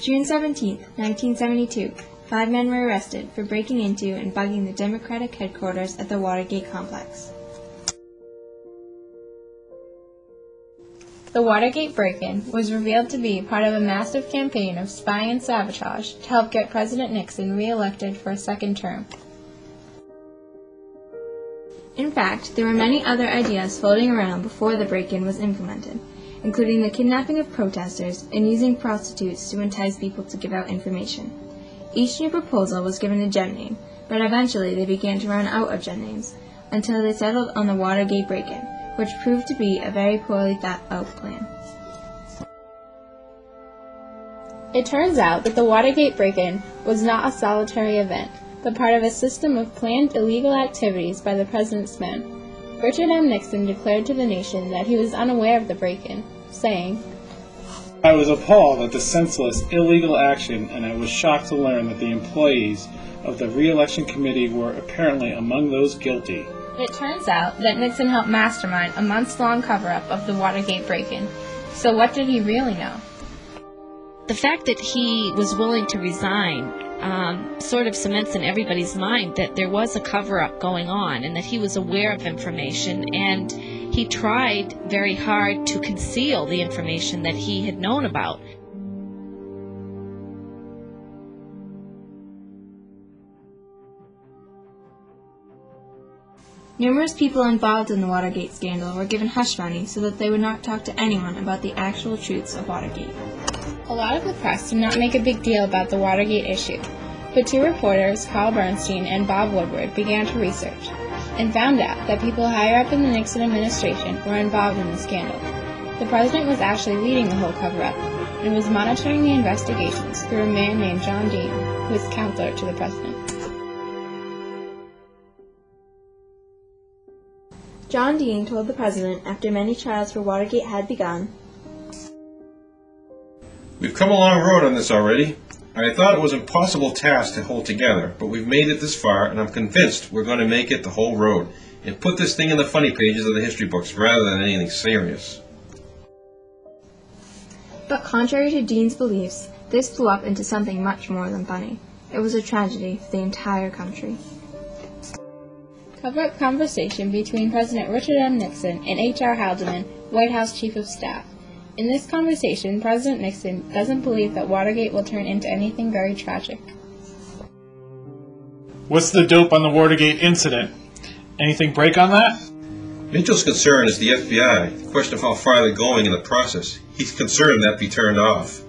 June 17, 1972, 5 men were arrested for breaking into and bugging the Democratic headquarters at the Watergate complex. The Watergate break-in was revealed to be part of a massive campaign of spying and sabotage to help get President Nixon re-elected for a second term. In fact, there were many other ideas floating around before the break-in was implemented, including the kidnapping of protesters and using prostitutes to entice people to give out information. Each new proposal was given a gem name, but eventually they began to run out of gem names, until they settled on the Watergate break-in, which proved to be a very poorly thought-out plan. It turns out that the Watergate break-in was not a solitary event, but part of a system of planned illegal activities by the president's men. Richard M. Nixon declared to the nation that he was unaware of the break-in, saying, "I was appalled at the senseless, illegal action, and I was shocked to learn that the employees of the re-election committee were apparently among those guilty." It turns out that Nixon helped mastermind a months-long cover-up of the Watergate break-in. So what did he really know? The fact that he was willing to resign sort of cements in everybody's mind that there was a cover-up going on and that he was aware of information, and he tried very hard to conceal the information that he had known about. Numerous people involved in the Watergate scandal were given hush money so that they would not talk to anyone about the actual truths of Watergate. A lot of the press did not make a big deal about the Watergate issue, but 2 reporters, Carl Bernstein and Bob Woodward, began to research, and found out that people higher up in the Nixon administration were involved in the scandal. The president was actually leading the whole cover-up, and was monitoring the investigations through a man named John Dean, who was counselor to the president. John Dean told the president, after many trials for Watergate had begun, "We've come a long road on this already. I thought it was an impossible task to hold together, but we've made it this far, and I'm convinced we're going to make it the whole road, and put this thing in the funny pages of the history books rather than anything serious." But contrary to Dean's beliefs, this blew up into something much more than funny. It was a tragedy for the entire country. Cover-up conversation between President Richard M. Nixon and H.R. Haldeman, White House Chief of Staff. In this conversation, President Nixon doesn't believe that Watergate will turn into anything very tragic. "What's the dope on the Watergate incident? Anything break on that?" Mitchell's concern is the FBI. The question of how far they're going in the process. He's concerned that be turned off.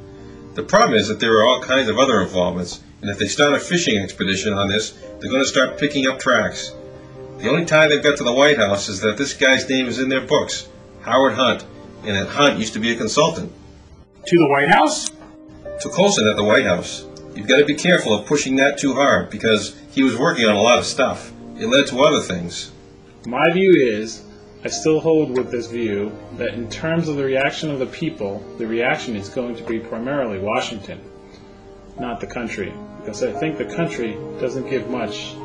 The problem is that there are all kinds of other involvements, and if they start a fishing expedition on this, they're going to start picking up tracks. The only tie they've got to the White House is that this guy's name is in their books, Howard Hunt, and that Hunt used to be a consultant. "To the White House?" To Colson at the White House. You've got to be careful of pushing that too hard, because he was working on a lot of stuff. It led to other things. My view is, I still hold with this view, that in terms of the reaction of the people, the reaction is going to be primarily Washington, not the country. Because I think the country doesn't give much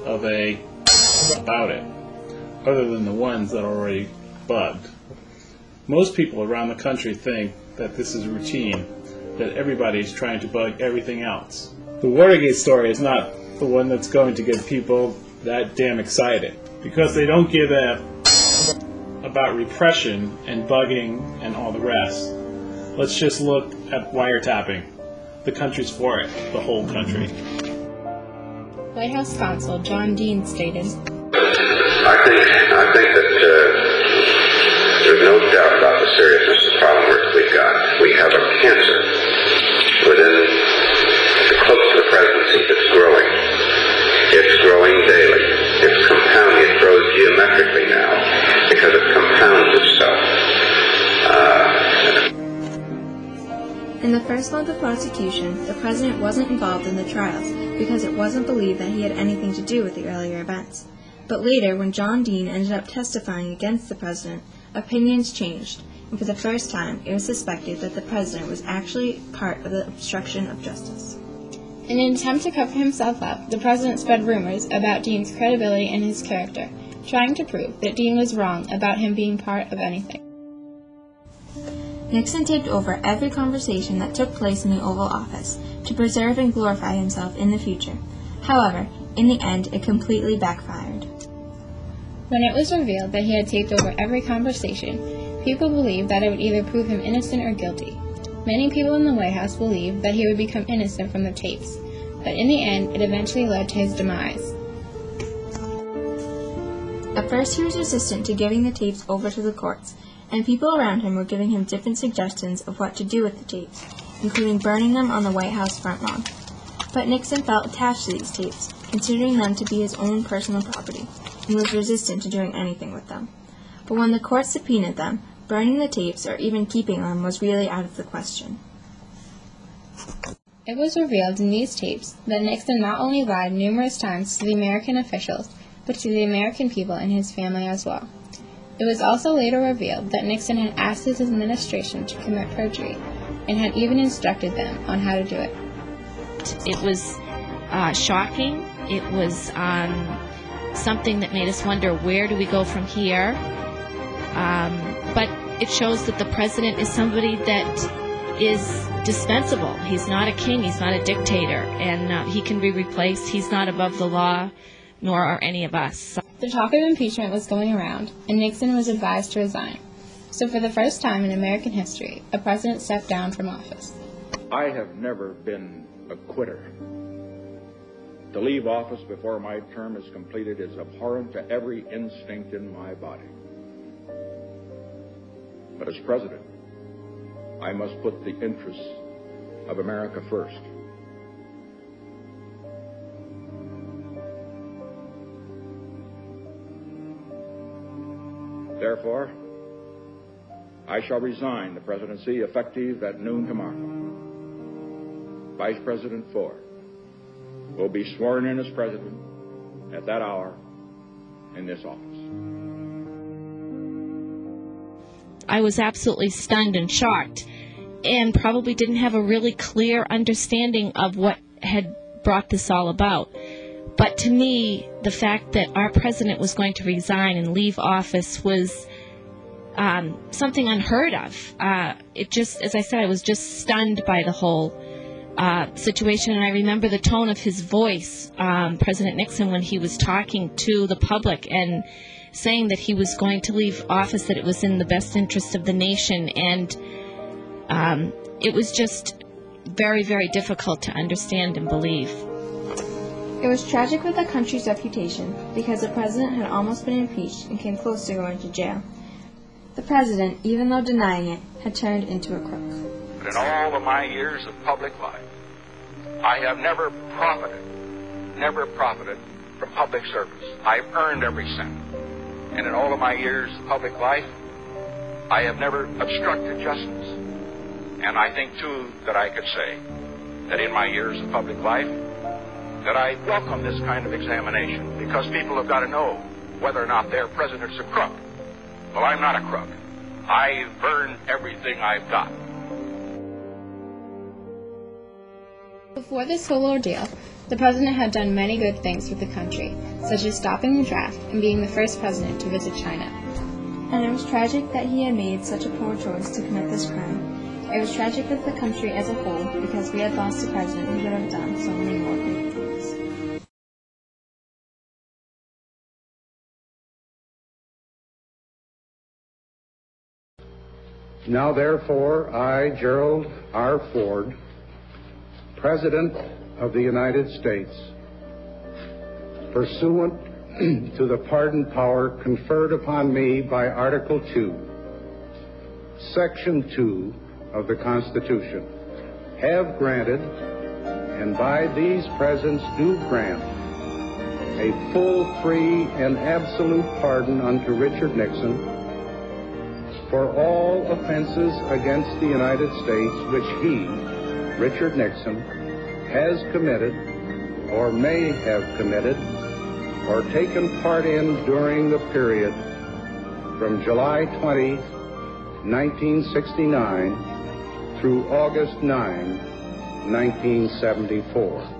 of a about it, other than the ones that are already bugged. Most people around the country think that this is routine, that everybody's trying to bug everything else. The Watergate story is not the one that's going to get people that damn excited, because they don't give a about repression and bugging and all the rest. Let's just look at wiretapping. The country's for it, the whole country. White House counsel John Dean stated, I think that there's no doubt about the seriousness of the problem we've got. We have a cancer within the close to the presidency that's growing. It's growing daily. It's compounding. It grows geometrically now because it compounds itself. In the first month of prosecution, the president wasn't involved in the trials because it wasn't believed that he had anything to do with the earlier events. But later, when John Dean ended up testifying against the president, opinions changed, and for the first time, it was suspected that the president was actually part of the obstruction of justice. In an attempt to cover himself up, the president spread rumors about Dean's credibility and his character, trying to prove that Dean was wrong about him being part of anything. Nixon taped over every conversation that took place in the Oval Office to preserve and glorify himself in the future. However, in the end, it completely backfired. When it was revealed that he had taped over every conversation, people believed that it would either prove him innocent or guilty. Many people in the White House believed that he would become innocent from the tapes, but in the end, it eventually led to his demise. At first, he was resistant to giving the tapes over to the courts, and people around him were giving him different suggestions of what to do with the tapes, including burning them on the White House front lawn. But Nixon felt attached to these tapes, considering them to be his own personal property, and was resistant to doing anything with them. But when the court subpoenaed them, burning the tapes or even keeping them was really out of the question. It was revealed in these tapes that Nixon not only lied numerous times to the American officials, but to the American people and his family as well. It was also later revealed that Nixon had asked his administration to commit perjury, and had even instructed them on how to do it. It was shocking. It was something that made us wonder, where do we go from here? But it shows that the president is somebody that is dispensable. He's not a king. He's not a dictator. And he can be replaced. He's not above the law, nor are any of us. The talk of impeachment was going around, and Nixon was advised to resign. So for the first time in American history, a president stepped down from office. I have never been a quitter. To leave office before my term is completed is abhorrent to every instinct in my body. But as president, I must put the interests of America first. Therefore, I shall resign the presidency effective at noon tomorrow. Vice President Ford will be sworn in as president at that hour in this office. I was absolutely stunned and shocked, and probably didn't have a really clear understanding of what had brought this all about. But to me, the fact that our president was going to resign and leave office was something unheard of. It just, as I said, I was just stunned by the whole situation. And I remember the tone of his voice, President Nixon, when he was talking to the public and saying that he was going to leave office, that it was in the best interest of the nation. And it was just very, very difficult to understand and believe. It was tragic for the country's reputation because the president had almost been impeached and came close to going to jail. The president, even though denying it, had turned into a crook. But in all of my years of public life, I have never profited from public service. I've earned every cent. And in all of my years of public life, I have never obstructed justice. And I think, too, that I could say that in my years of public life, that I welcome this kind of examination, because people have got to know whether or not their president's a crook. Well, I'm not a crook. I've earned everything I've got. Before this whole ordeal, the president had done many good things for the country, such as stopping the draft and being the first president to visit China. And it was tragic that he had made such a poor choice to commit this crime. It was tragic for the country as a whole because we had lost a president who could have done so many more great things. Now therefore, I, Gerald R. Ford, President of the United States, pursuant to the pardon power conferred upon me by Article 2, Section 2 of the Constitution, have granted, and by these presents do grant, a full, free, and absolute pardon unto Richard Nixon for all offenses against the United States which he, Richard Nixon, has committed or may have committed or taken part in during the period from July 20, 1969 through August 9, 1974.